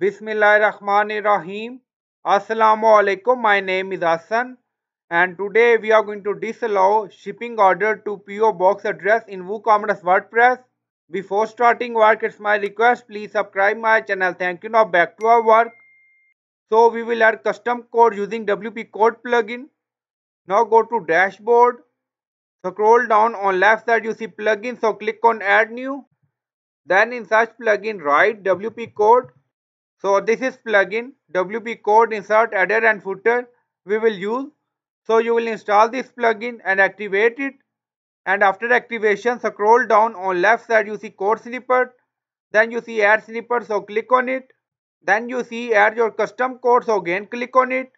Bismillahirrahmanirrahim. Assalamu alaikum. My name is Hassan and today we are going to disallow shipping order to PO box address in WooCommerce WordPress. Before starting work, it's my request, please subscribe my channel. Thank you. Now back to our work. So we will add custom code using WP code plugin. Now go to dashboard. Scroll down on left side you see plugin. So click on add new. Then in search plugin write WP code. So this is plugin WP code insert header and footer we will use. So you will install this plugin and activate it. And after activation, scroll down on left side you see code snippet. Then you see add snippet, so click on it. Then you see add your custom code, so again click on it.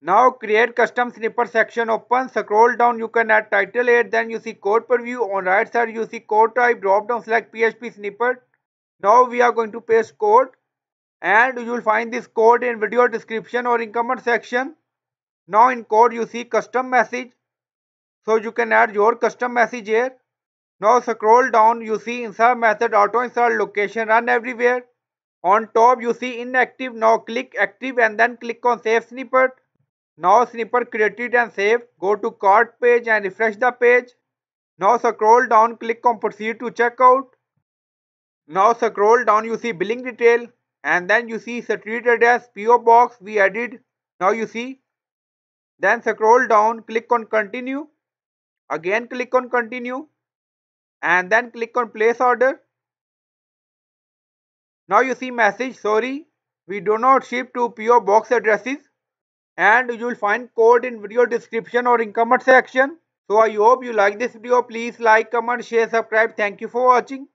Now create custom snippet section open. Scroll down, you can add title 8. Then you see code preview. On right side you see code type. Drop down, select PHP snippet. Now we are going to paste code. And you will find this code in video description or in comment section. Now in code you see custom message, so you can add your custom message here. Now scroll down, you see insert method, auto insert location, run everywhere. On top you see inactive. Now click active and then click on save snippet. Now snippet created and saved. Go to cart page and refresh the page. Now scroll down, click on proceed to checkout. Now scroll down, you see billing detail. And then you see street address, PO box we added. Now you see. Then scroll down, click on continue. Again click on continue. And then click on place order. Now you see message, sorry, we do not ship to PO box addresses. And you will find code in video description or in comment section. So I hope you like this video. Please like, comment, share, subscribe. Thank you for watching.